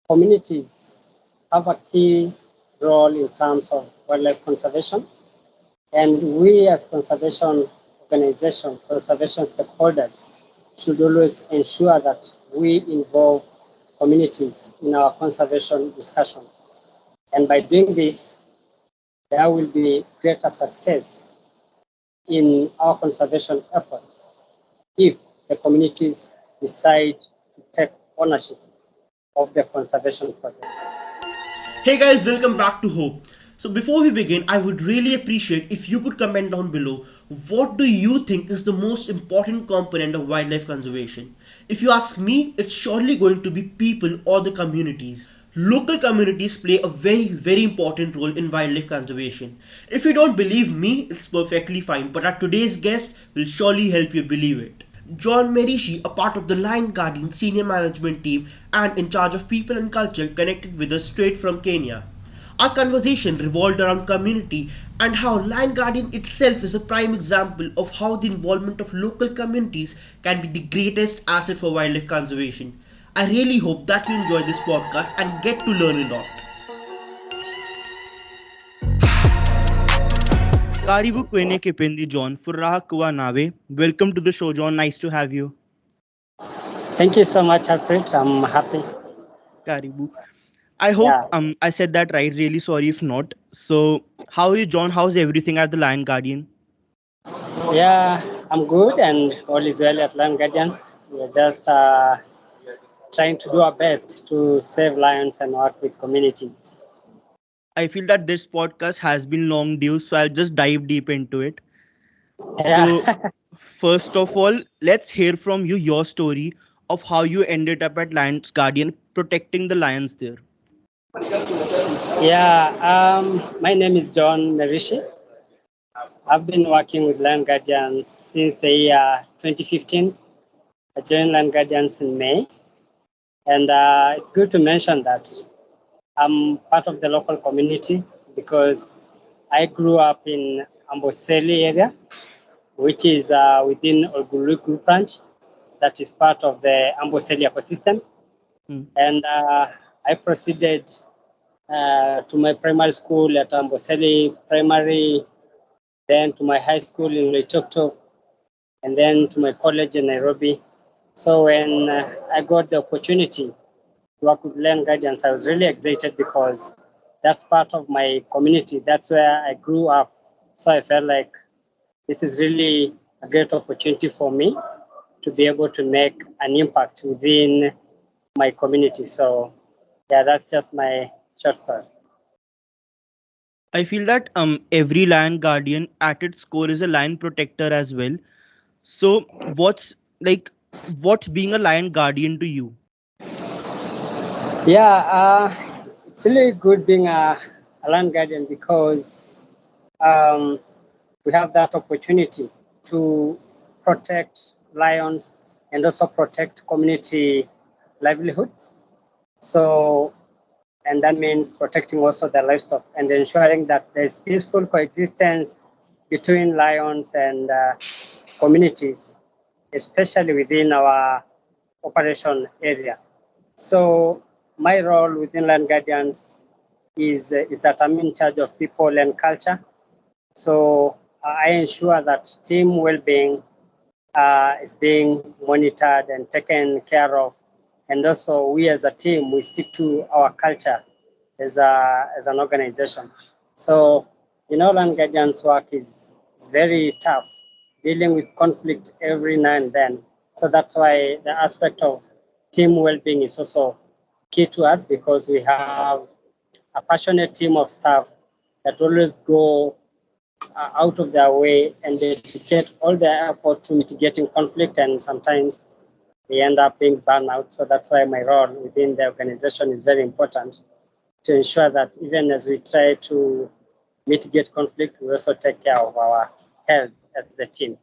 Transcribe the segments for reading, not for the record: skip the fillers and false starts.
communities have a key role in terms of wildlife conservation, and we as conservation organization, conservation stakeholders, should always ensure that we involve communities in our conservation discussions. And by doing this, there will be greater success in our conservation efforts if the communities decide to take ownership of the conservation projects. Hey guys, welcome back to Hope. So before we begin, I would really appreciate if you could comment down below what do you think is the most important component of wildlife conservation. If you ask me, it's surely going to be people or the communities. Local communities play a very important role in wildlife conservation. If you don't believe me, it's perfectly fine, but our today's guest will surely help you believe it. John Merishi, a part of the Lion Guardian senior management team and in charge of people and culture, connected with us straight from Kenya. Our conversation revolved around community and how Lion Guardian itself is a prime example of how the involvement of local communities can be the greatest asset for wildlife conservation. I really hope that you enjoy this podcast and get to learn a lot. Karibu kwenye kipindi John furaha kuwa nawe. Welcome to the show, John. Nice to have you. Thank you so much, Alfred. I'm happy. Karibu. I hope I said that right. Really sorry if not. So, how are you, John? How's everything at the Lion Guardian? Yeah, I'm good and all is well at Lion Guardians. We're just trying to do our best to save lions and work with communities. I feel that this podcast has been long due, so I'll just dive deep into it. Yeah. So, first of all, let's hear from you your story of how you ended up at Lions Guardian protecting the lions there. Yeah, my name is John Merishi. I've been working with Lion Guardians since the year 2015. I joined Lion Guardians in May. And it's good to mention that I'm part of the local community because I grew up in Amboseli area, which is within Olgulu Group Ranch, that is part of the Amboseli ecosystem. And I proceeded to my primary school at Amboseli Primary, then to my high school in Loitoktok, and then to my college in Nairobi. So when I got the opportunity to work with Lion Guardians, I was really excited because that's part of my community. That's where I grew up. So I felt like this is really a great opportunity for me to be able to make an impact within my community. So yeah, that's just my short story. I feel that every Lion Guardian at its core is a lion protector as well. So what's being a Lion Guardian to you? Yeah, it's really good being a Lion Guardian because we have that opportunity to protect lions and also protect community livelihoods. So, and that means protecting also the livestock and ensuring that there's peaceful coexistence between lions and communities, especially within our operation area. So my role within Lion Guardians is that I'm in charge of people and culture. So I ensure that team well-being is being monitored and taken care of. And also we as a team, we stick to our culture as an organization. So, Lion Guardians work is very tough, dealing with conflict every now and then. So that's why the aspect of team well-being is also key to us because we have a passionate team of staff that always go out of their way and dedicate all their effort to mitigating conflict, and sometimes they end up being burned out. So that's why my role within the organization is very important to ensure that even as we try to mitigate conflict, we also take care of our health as the team.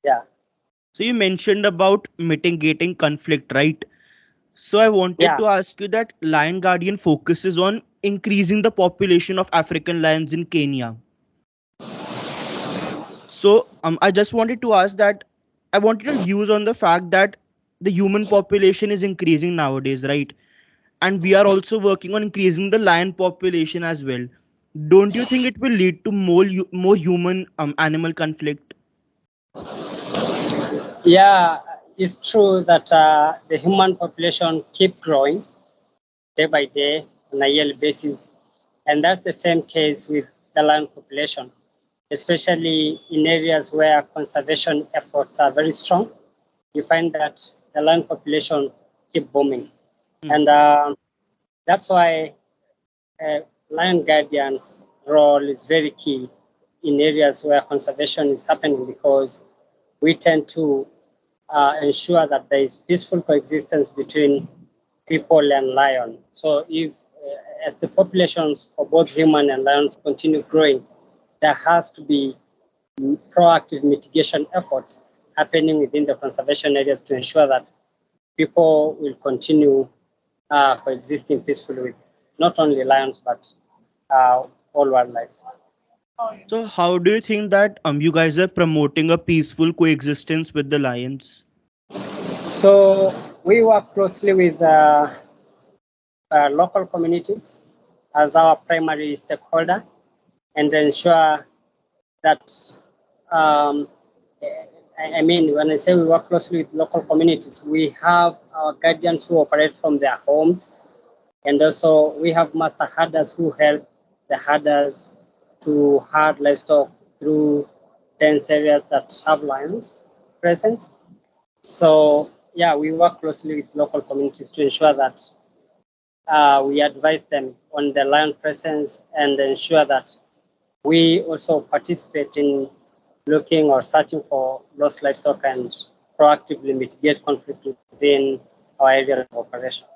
Yeah. So you mentioned about mitigating conflict, right? So I wanted to ask you that Lion Guardian focuses on increasing the population of African lions in Kenya. So I just wanted to ask that I wanted your views on the fact that the human population is increasing nowadays, right? and we are also working on increasing the lion population as well. Don't you think it will lead to more human animal conflict? Yeah, it's true that the human population keep growing day by day on a yearly basis, and that's the same case with the lion population, especially in areas where conservation efforts are very strong. You find that the lion population keep booming, Hmm. and that's why uh, lion guardians' role is very key in areas where conservation is happening, because we tend to ensure that there is peaceful coexistence between people and lion. So if as the populations for both human and lions continue growing, there has to be proactive mitigation efforts happening within the conservation areas to ensure that people will continue coexisting peacefully with not only lions but all wildlife. So how do you think that you guys are promoting a peaceful coexistence with the lions? So we work closely with local communities as our primary stakeholder and ensure that um, I mean, when I say we work closely with local communities, we have our guardians who operate from their homes, and also we have master herders who help the herders to herd livestock through dense areas that have lions presence. So yeah, we work closely with local communities to ensure that we advise them on the lion presence and ensure that we also participate in looking or searching for lost livestock and proactively mitigate conflict within our area of operation.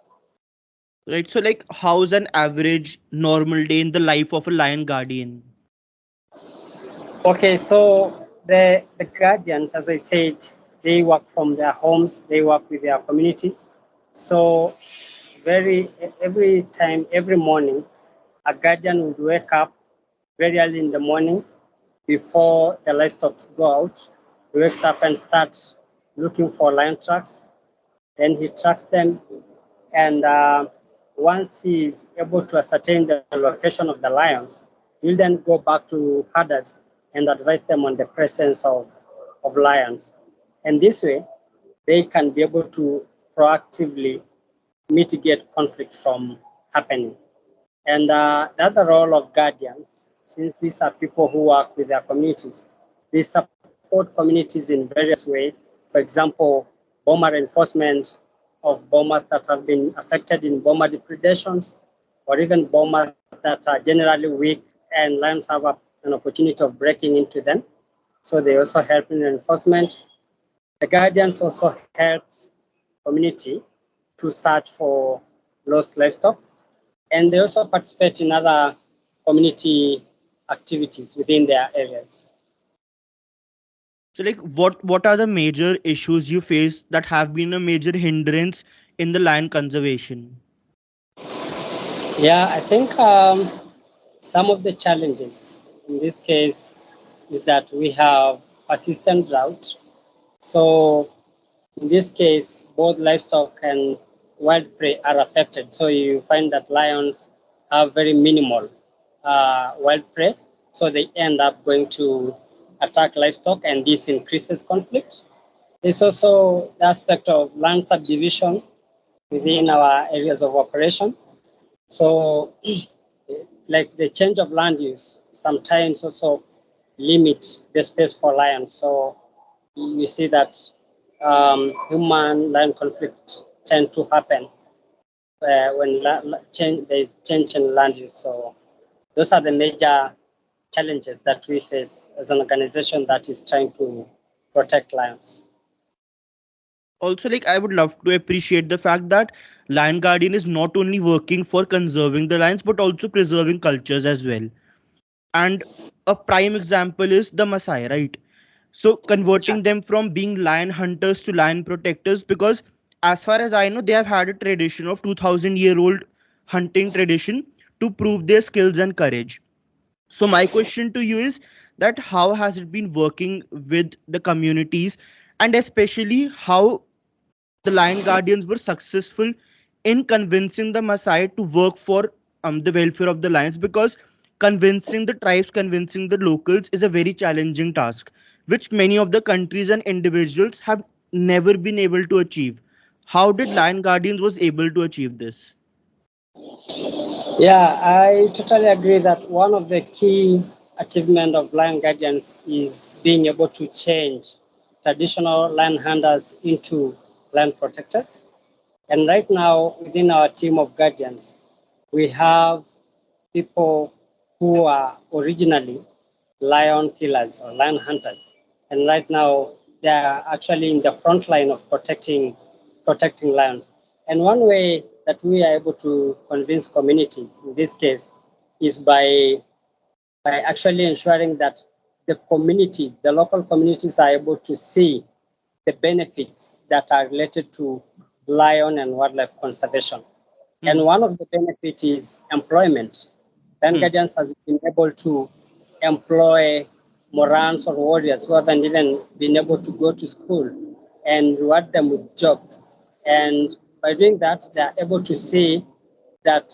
Right. So like how's an average normal day in the life of a lion guardian? Okay, so the guardians, as I said, they work from their homes, they work with their communities. So every time, every morning, a guardian would wake up very early in the morning before the livestock go out. He wakes up and starts looking for lion tracks. Then he tracks them, and once he is able to ascertain the location of the lions, he'll then go back to herders and advise them on the presence of lions. And this way, they can be able to proactively mitigate conflict from happening. And the other role of guardians, since these are people who work with their communities, they support communities in various ways. For example, bomber enforcement of bombers that have been affected in bomber depredations, or even bombers that are generally weak and lions have an opportunity of breaking into them. So they also help in enforcement. The guardians also helps community to search for lost livestock, and they also participate in other community activities within their areas. So like what are the major issues you face that have been a major hindrance in the lion conservation? Yeah, I think some of the challenges in this case is that we have persistent drought. So in this case, both livestock and wild prey are affected. So you find that lions have very minimal wild prey. So they end up going to attack livestock, and this increases conflict. There's also the aspect of land subdivision within our areas of operation. So, like the change of land use sometimes also limits the space for lions. So, you see that human lion conflict tend to happen when there's change in land use. So, those are the major challenges that we face as an organization that is trying to protect lions. Also, like I would love to appreciate the fact that lion guardian is not only working for conserving the lions but also preserving cultures as well. And a prime example is the Maasai, right? So converting them from being lion hunters to lion protectors, because as far as I know, they have had a tradition of 2000-year-old hunting tradition to prove their skills and courage. So my question to you is that how has it been working with the communities, and especially how the lion guardians were successful in convincing the Maasai to work for the welfare of the lions, because convincing the tribes, convincing the locals is a very challenging task, which many of the countries and individuals have never been able to achieve. How did Lion Guardians was able to achieve this? Yeah, I totally agree that one of the key achievement of lion guardians is being able to change traditional lion hunters into lion protectors. And right now, within our team of guardians, we have people who are originally lion killers or lion hunters. And right now, they are actually in the front line of protecting lions. And one way that we are able to convince communities, in this case, is by actually ensuring that the local communities are able to see the benefits that are related to lion and wildlife conservation. And one of the benefits is employment. Land Hmm. Guardians has been able to employ Morans or warriors who haven't even been able to go to school and reward them with jobs. And by doing that, they are able to see that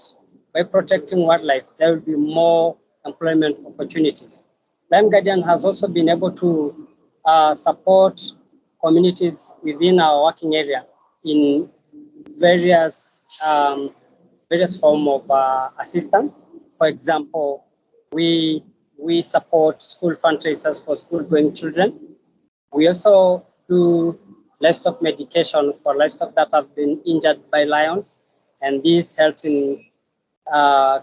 by protecting wildlife, there will be more employment opportunities. Land Guardian has also been able to support communities within our working area in various various form of assistance. For example, we we support school fundraisers for school-going children. We also do livestock medication for livestock that have been injured by lions, and this helps in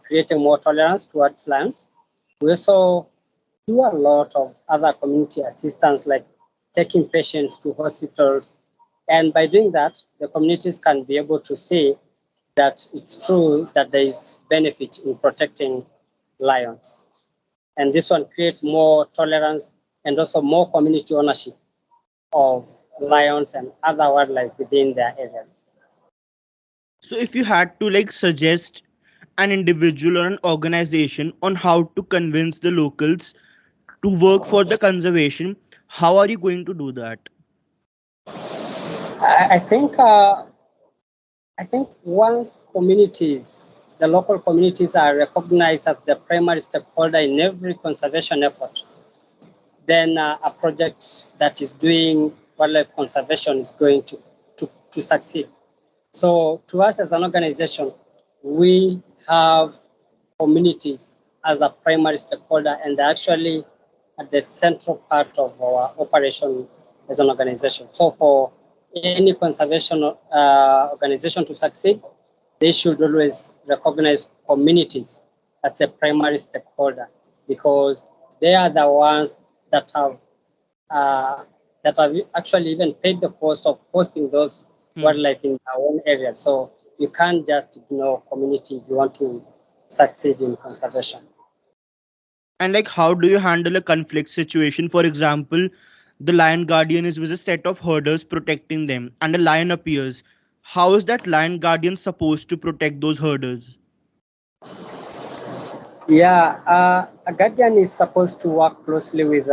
creating more tolerance towards lions. We also do a lot of other community assistance, like taking patients to hospitals. And by doing that, the communities can be able to see that it's true that there is benefit in protecting lions. And this one creates more tolerance and also more community ownership of lions and other wildlife within their areas. So if you had to like suggest an individual or an organization on how to convince the locals to work for the conservation, how are you going to do that? I think once the local communities are recognized as the primary stakeholder in every conservation effort, then a project that is doing wildlife conservation is going to succeed. So to us as an organization, we have communities as a primary stakeholder, and they're actually at the central part of our operation as an organization. So for any conservation organization to succeed, they should always recognize communities as the primary stakeholder, because they are the ones that have uh, actually even paid the cost of hosting those Hmm. wildlife in our own area. So you can't just ignore community if you want to succeed in conservation. And like, how do you handle a conflict situation? For example, the lion guardian is with a set of herders protecting them, and a lion appears. How is that lion guardian supposed to protect those herders? Yeah, a guardian is supposed to work closely with,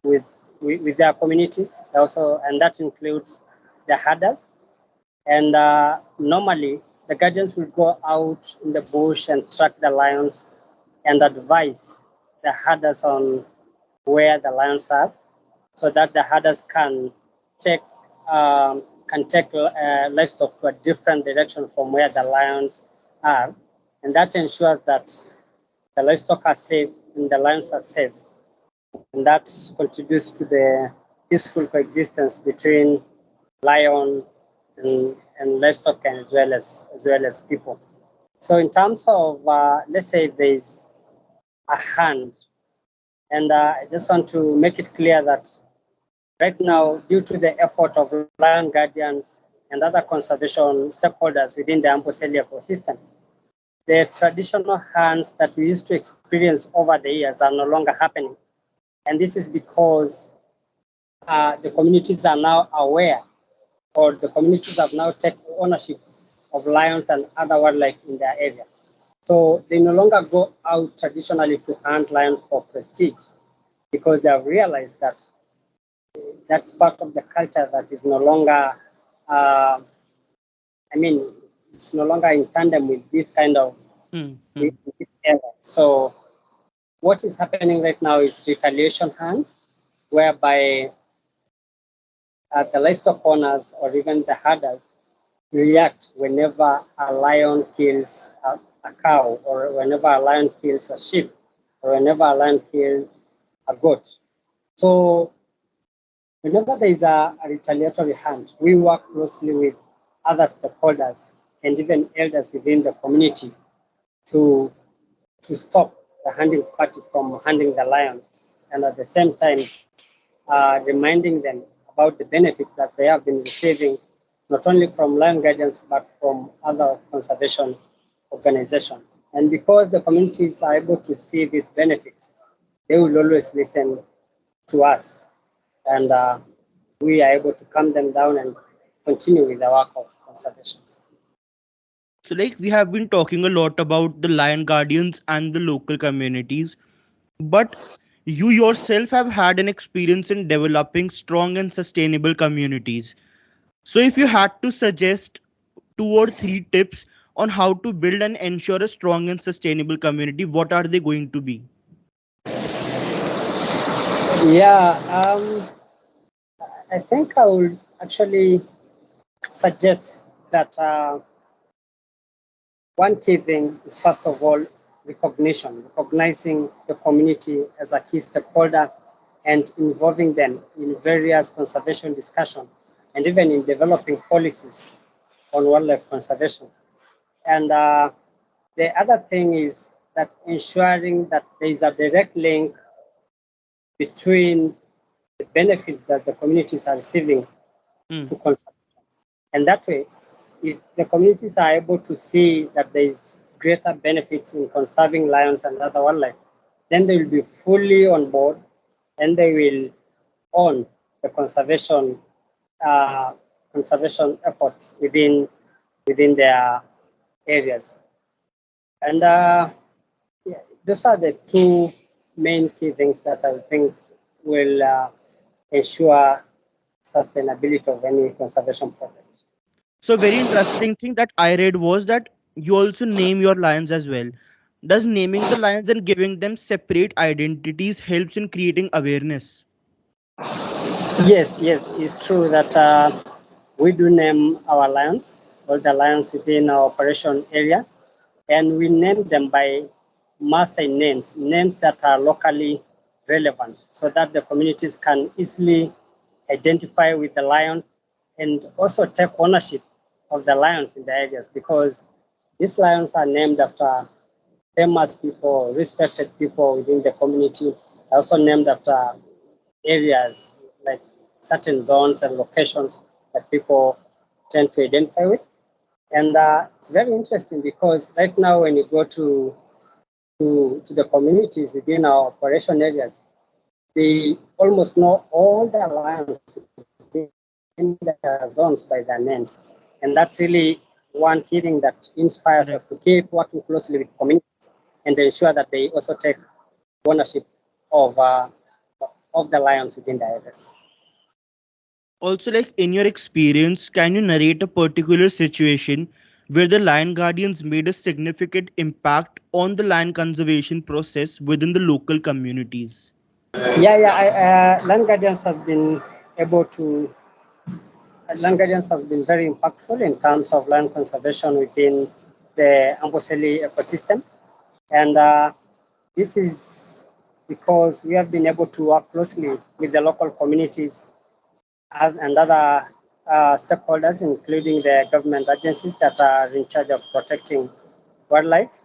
with their communities also, and that includes the herders. And normally, the guardians will go out in the bush and track the lions and advise the herders on where the lions are, so that the herders take take livestock to a different direction from where the lions are, and that ensures that the livestock are safe and the lions are safe, and that contributes to the peaceful coexistence between lion and livestock, and as well as people. So in terms of let's say there's a hand, and I just want to make it clear that right now, due to the effort of lion guardians and other conservation stakeholders within the Amboseli ecosystem, the traditional hunts that we used to experience over the years are no longer happening. And this is because the communities are now aware, or the communities have now taken ownership of lions and other wildlife in their area. So they no longer go out traditionally to hunt lions for prestige, because they have realized that that's part of the culture that is no longer uh, I mean, it's no longer in tandem with this kind of Hmm. with Hmm. this era. So what is happening right now is retaliation hands, whereby the livestock owners or even the herders react whenever a lion kills a cow, or whenever a lion kills a sheep, or whenever a lion kills a goat. So whenever there is a retaliatory hand, we work closely with other stakeholders and even elders within the community to stop the hunting party from hunting the lions, and at the same time reminding them about the benefits that they have been receiving, not only from lion guardians but from other conservation organizations. And because the communities are able to see these benefits, they will always listen to us, and we are able to calm them down and continue with the work of conservation. So, like, we have been talking a lot about the lion guardians and the local communities, but you yourself have had an experience in developing strong and sustainable communities. So, if you had to suggest 2 or 3 tips on how to build and ensure a strong and sustainable community, what are they going to be? Yeah, I think I would actually suggest that one key thing is, first of all, recognizing the community as a key stakeholder and involving them in various conservation discussion and even in developing policies on wildlife conservation. And the other thing is that ensuring that there is a direct link between the benefits that the communities are receiving Hmm. to conservation. And that way, if the communities are able to see that there is greater benefits in conserving lions and other wildlife, then they will be fully on board and they will own the uh, conservation efforts within their areas. And yeah, those are the two main key things that I think will ensure sustainability of any conservation project. So, very interesting thing that I read was that you also name your lions as well. Does naming the lions and giving them separate identities helps in creating awareness? Yes, yes, it's true that we do name our lions, all the lions within our operation area, and we name them by Maasai names, names that are locally relevant, so that the communities can easily identify with the lions and also take ownership of the lions in the areas, because these lions are named after famous people, respected people within the community, also named after areas like certain zones and locations that people tend to identify with. And it's very interesting because right now, when you go to the communities within our operation areas, they almost know all the lions within their zones by their names. And that's really one key thing that inspires Correct. us to keep working closely with communities and ensure that they also take ownership of uh, of the lions within the areas. Also, like, in your experience, can you narrate a particular situation where the lion guardians made a significant impact on the lion conservation process within the local communities? Land Guardians has been able to. Land Guardians has been very impactful in terms of land conservation within the Amboseli ecosystem, and this is because we have been able to work closely with the local communities and other stakeholders, including the government agencies that are in charge of protecting wildlife.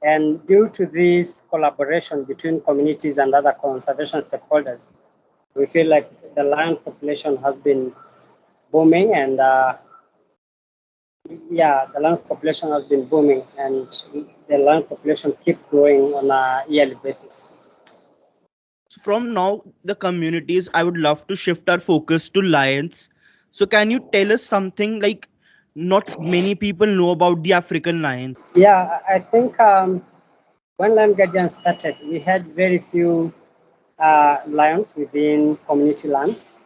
And due to this collaboration between communities and other conservation stakeholders, we feel like the lion population has been booming, and the lion population has been booming, and the lion population keep growing on a yearly basis. So from now, the communities, I would love to shift our focus to lions. So, can you tell us something like not many people know about the African lion? I think when Land Guardian started, we had very few lions within community lands.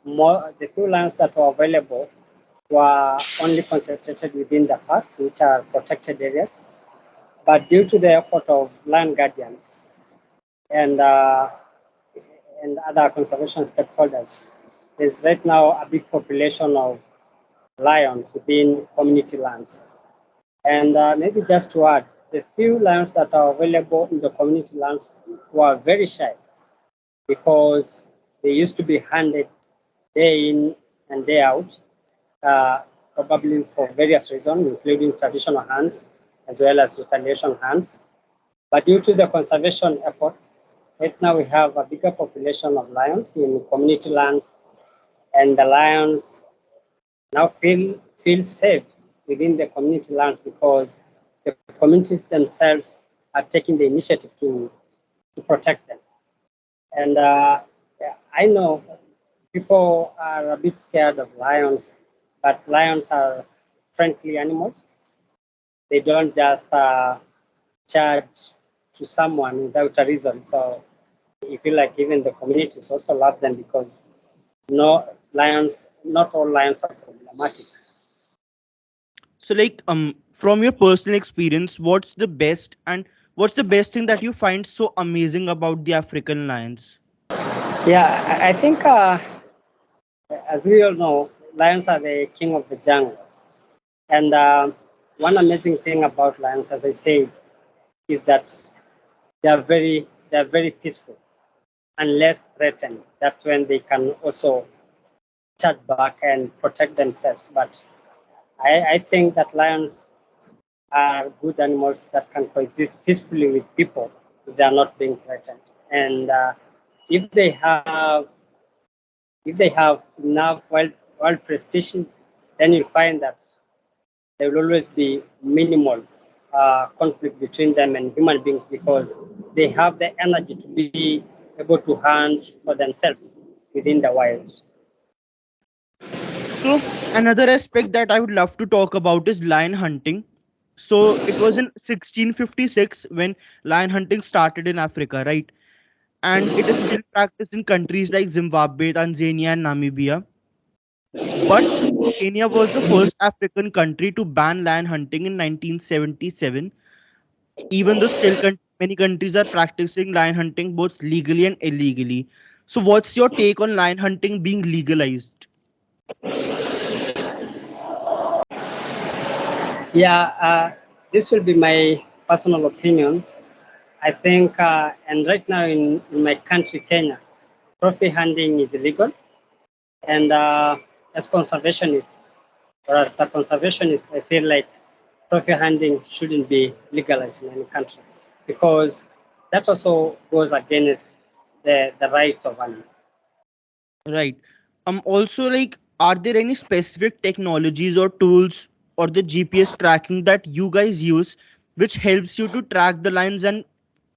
The few lions that were available were only concentrated within the parks, which are protected areas. But due to the effort of land guardians and other conservation stakeholders, there's right now a big population of lions within community lands. And maybe just to add, the few lions that are available in the community lands were very shy because they used to be hunted day in and day out, probably for various reasons, including traditional hunts as well as retaliation hunts. But due to the conservation efforts, right now we have a bigger population of lions in community lands, and the lions now feel safe within the community lands because the communities themselves are taking the initiative to protect them. And I know people are a bit scared of lions, but lions are friendly animals. They don't just charge to someone without a reason. So you feel like even the communities also love them because not all lions are problematic. So like from your personal experience, what's the best thing that you find so amazing about the African lions? Yeah, I think as we all know, lions are the king of the jungle. And one amazing thing about lions, as I say, is that they are very peaceful unless threatened. That's when they can also chat back and protect themselves. But I think that lions are good animals that can coexist peacefully with people if they are not being threatened. And if they have enough wild prey species, then you'll find that there will always be minimal conflict between them and human beings because they have the energy to be able to hunt for themselves within the wild. So another aspect that I would love to talk about is lion hunting. So it was in 1656 when lion hunting started in Africa, right? And it is still practiced in countries like Zimbabwe, Tanzania, and Namibia. But Kenya was the first African country to ban lion hunting in 1977. Even though still many countries are practicing lion hunting both legally and illegally. So, what's your take on lion hunting being legalized? Yeah, this will be my personal opinion. I think, and right now in my country, Kenya, trophy hunting is illegal. And as conservationist, or as a conservationist, I feel like trophy hunting shouldn't be legalized in any country because that also goes against the rights of animals. Right. Also, like, are there any specific technologies or tools or the GPS tracking that you guys use which helps you to track the lines and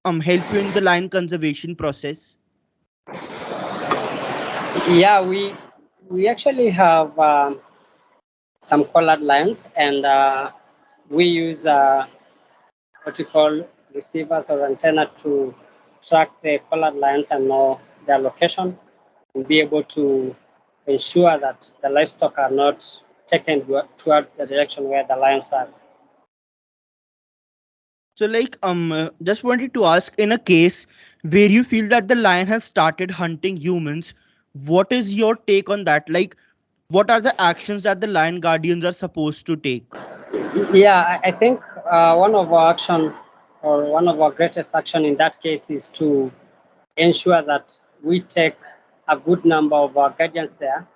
help you in the line conservation process? Yeah, we actually have some colored lines, and we use what you call receivers or antenna to track the colored lines and know their location and be able to ensure that the livestock are not taken towards the direction where the lions are. So, like, just wanted to ask, in a case where you feel that the lion has started hunting humans, what is your take on that? Like, what are the actions that the lion guardians are supposed to take? Yeah, I think one of our action or one of our greatest action in that case is to ensure that we take a good number of our guardians there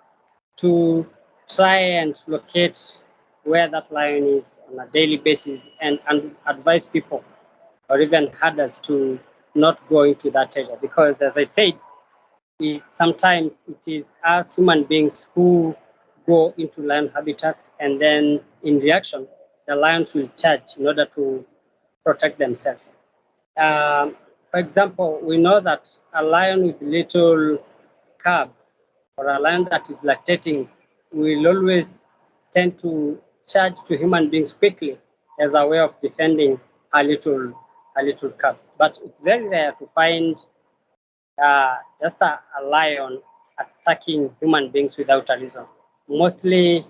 to try and locate where that lion is on a daily basis and advise people or even herders to not go into that area because as I said, sometimes it is us human beings who go into lion habitats and then in reaction the lions will charge in order to protect themselves. For example, we know that a lion with little cubs or a lion that is lactating will always tend to charge to human beings quickly as a way of defending her little cubs. But it's very rare to find just a lion attacking human beings without a reason. Mostly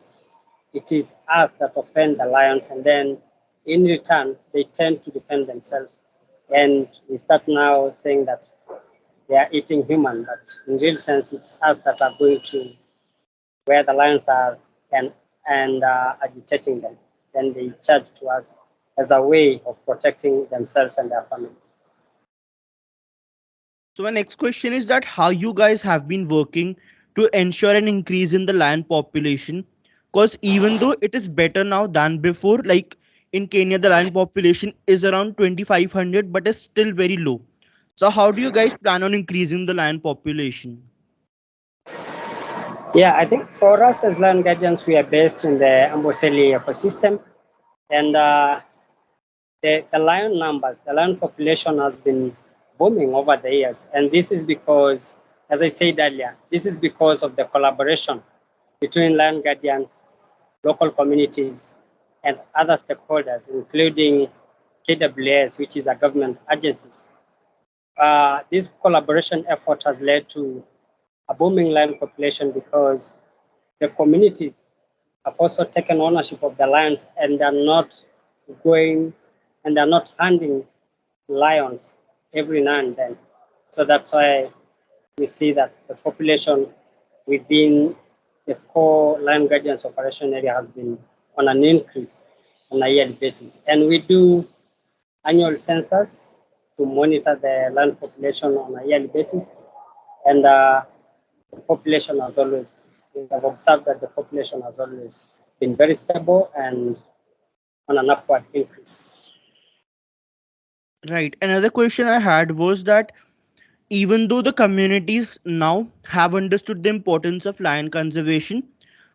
it is us that offend the lions, and then in return, they tend to defend themselves. And we start now saying that they are eating human, but in real sense, it's us that are going to where the lions are and agitating them. Then they charge to us as a way of protecting themselves and their families. So my next question is that how you guys have been working to ensure an increase in the lion population, because even though it is better now than before, like in Kenya the lion population is around 2500 but is still very low. So how do you guys plan on increasing the lion population? Yeah, I think for us as land guardians, we are based in the Amboseli ecosystem, and the lion numbers, the lion population has been booming over the years. And this is because, as I said earlier, this is because of the collaboration between land guardians, local communities, and other stakeholders, including KWS, which is a government agencies. This collaboration effort has led to a booming lion population because the communities have also taken ownership of the lions, and they're not going and they're not hunting lions every now and then. So that's why we see that the population within the core lion guardians operation area has been on an increase on a yearly basis. And we do annual census to monitor the lion population on a yearly basis. And the population has always, we have observed that the population has always been very stable and on an upward increase. Right. Another question I had was that even though the communities now have understood the importance of lion conservation,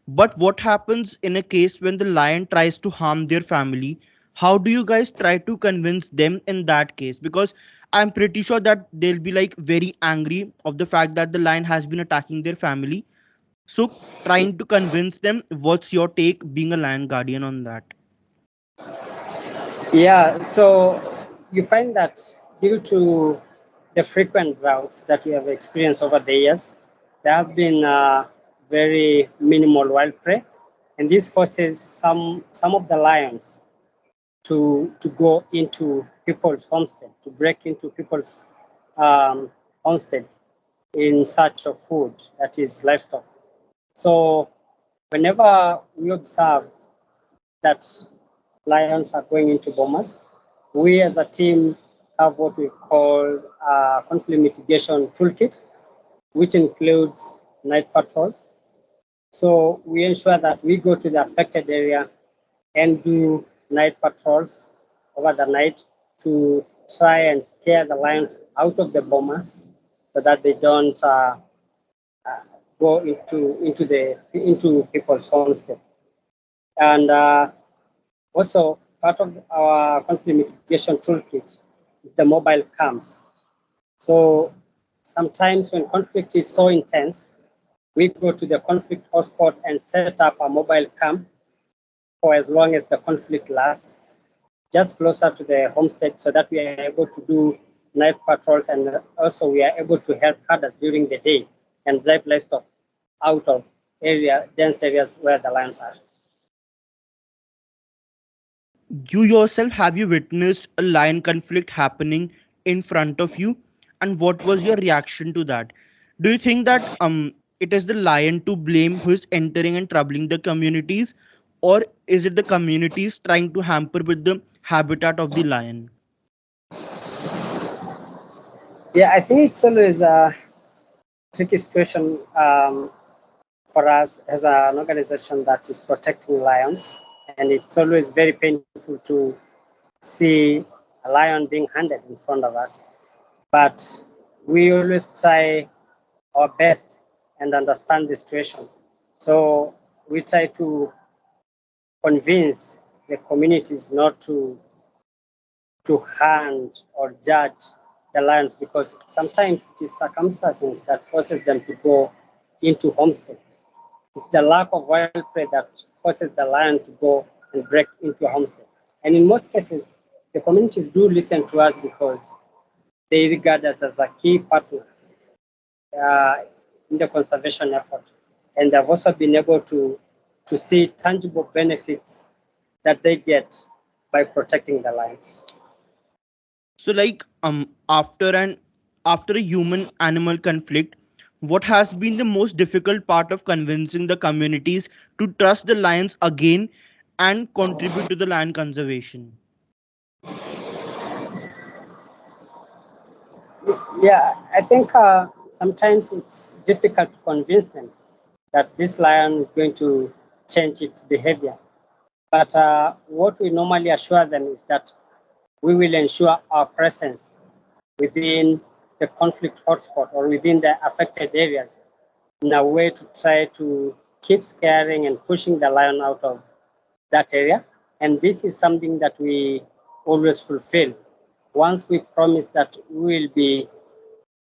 but what happens in a case when the lion tries to harm their family? How do you guys try to convince them in that case? Because I'm pretty sure that they'll be like very angry of the fact that the lion has been attacking their family. So trying to convince them, what's your take being a lion guardian on that? Yeah, so you find that due to the frequent droughts that we have experienced over the years, there have been very minimal wild prey, and this forces some of the lions to go into people's homestead, to break into people's homestead in search of food, that is livestock. So whenever we observe that lions are going into bomas, we as a team have what we call a conflict mitigation toolkit, which includes night patrols. So we ensure that we go to the affected area and do night patrols over the night to try and scare the lions out of the bomas so that they don't go into people's homestead. And also, part of our conflict mitigation toolkit is the mobile camps. So sometimes when conflict is so intense, we go to the conflict hotspot and set up a mobile camp for as long as the conflict lasts, just closer to the homestead, so that we are able to do night patrols, and also we are able to help herders during the day and drive livestock out of dense areas where the lions are. You yourself, have you witnessed a lion conflict happening in front of you, and what was your reaction to that? Do you think that it is the lion to blame who is entering and troubling the communities, or is it the communities trying to hamper with the habitat of the lion? Yeah, I think it's always a tricky situation for us as an organization that is protecting lions. And it's always very painful to see a lion being hunted in front of us. But we always try our best and understand the situation. So we try to convince the communities not to hunt or judge the lions, because sometimes it is circumstances that forces them to go into homestead. It's the lack of wild prey that forces the lion to go and break into a homestead. And in most cases, the communities do listen to us because they regard us as a key partner uh, in the conservation effort. And they've also been able to to see tangible benefits that they get by protecting the lions. So like after a human animal conflict, what has been the most difficult part of convincing the communities to trust the lions again and contribute to the land conservation? Yeah, I think sometimes it's difficult to convince them that this lion is going to change its behavior. But what we normally assure them is that we will ensure our presence within the conflict hotspot or within the affected areas in a way to try to keep scaring and pushing the lion out of that area. And this is something that we always fulfill. Once we promise that we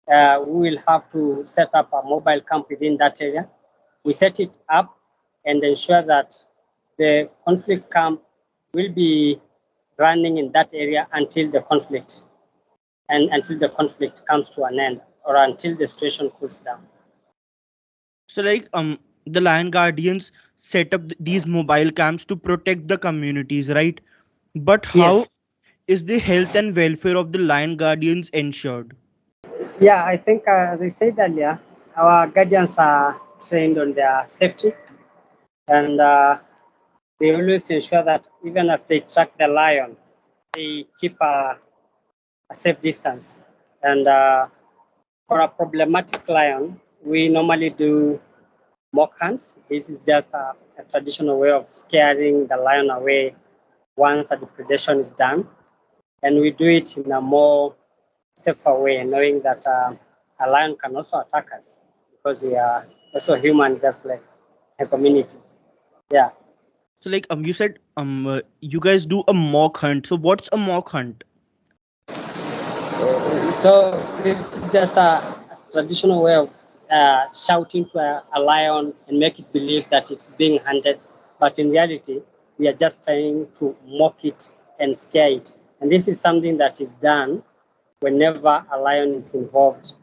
will have to set up a mobile camp within that area, we set it up and ensure that the conflict camp will be running in that area until the conflict comes to an end or until the situation cools down. So like the lion guardians set up these mobile camps to protect the communities, right? But how Yes. is the health and welfare of the lion guardians ensured? Yeah, I think as I said earlier, our guardians are trained on their safety, and they always ensure that even as they track the lion, they keep a safe distance. And for a problematic lion, we normally do mock hunts. This is just a traditional way of scaring the lion away once a depredation is done. And we do it in a more safer way, knowing that a lion can also attack us because we are also human, just like the communities. Yeah. So like you said you guys do a mock hunt. So what's a mock hunt? So this is just a traditional way of shouting to a lion and make it believe that it's being hunted, but in reality, we are just trying to mock it and scare it. And this is something that is done whenever a lion is involved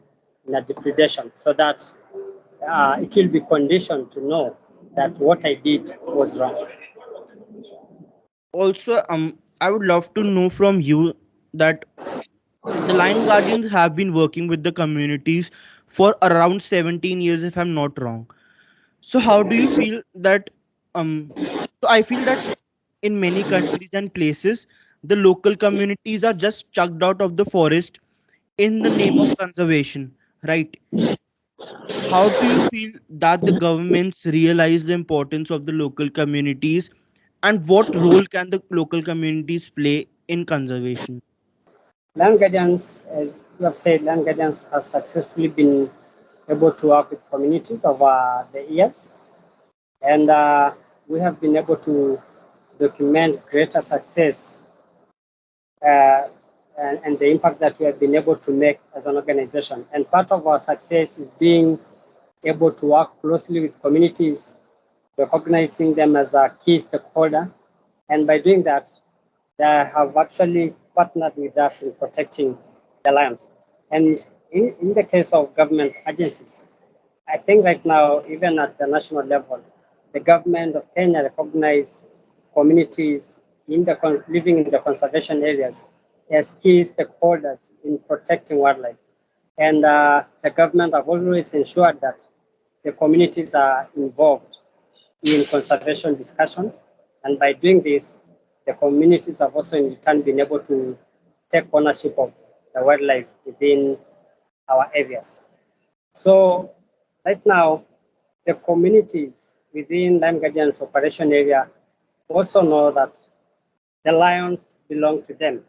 in a depredation, so that it will be conditioned to know that what I did was wrong. Also I would love to know from you that the lion guardians have been working with the communities for around 17 years if I'm not wrong. So how do you feel that so I feel that in many countries and places the local communities are just chucked out of the forest in the name of conservation, right? How do you feel that the governments realize the importance of the local communities, and what role can the local communities play in conservation? Land guardians, as you have said, land guardians has successfully been able to work with communities over the years, and we have been able to document greater success uh, and the impact that we have been able to make as an organization. And part of our success is being able to work closely with communities, recognizing them as a key stakeholder. And by doing that, they have actually partnered with us in protecting the lions. And in the case of government agencies, I think right now, even at the national level, the government of Kenya recognize communities living in the conservation areas as key stakeholders in protecting wildlife. And the government have always ensured that the communities are involved in conservation discussions. And by doing this, the communities have also in return been able to take ownership of the wildlife within our areas. So right now, the communities within Land Guardian's operation area also know that the lions belong to them.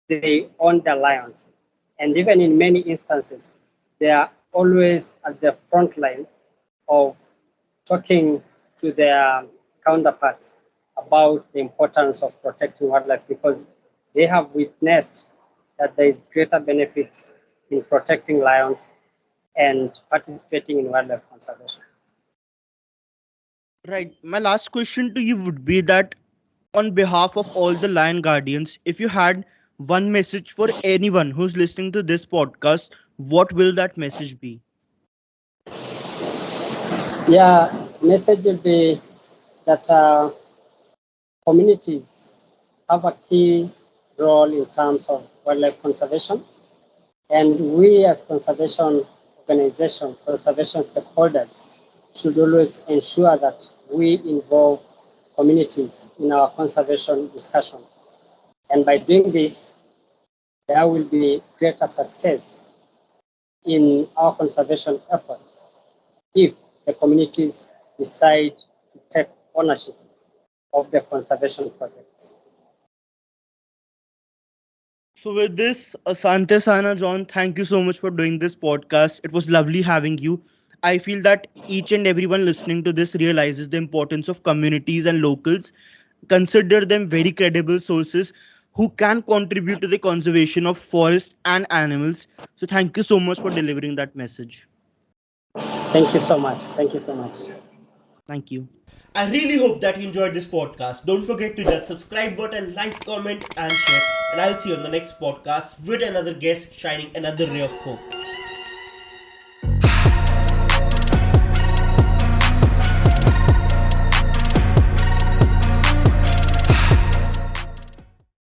They own the lions. And even in many instances, they are always at the front line of talking to their counterparts about the importance of protecting wildlife, because they have witnessed that there is greater benefits in protecting lions and participating in wildlife conservation. Right. My last question to you would be that on behalf of all the lion guardians, if you had one message for anyone who's listening to this podcast, what will that message be? Yeah, message will be that communities have a key role in terms of wildlife conservation, and we as conservation organization, conservation stakeholders, should always ensure that we involve communities in our conservation discussions. And by doing this, there will be greater success in our conservation efforts if the communities decide to take ownership of the conservation projects. So with this, Asante Sana John, thank you so much for doing this podcast. It was lovely having you. I feel that each and everyone listening to this realizes the importance of communities and locals. Consider them very credible sources who can contribute to the conservation of forests and animals. So thank you so much for delivering that message. Thank you so much. Thank you so much. Thank you. I really hope that you enjoyed this podcast. Don't forget to hit that subscribe button, like, comment, and share. And I'll see you on the next podcast with another guest shining another ray of hope.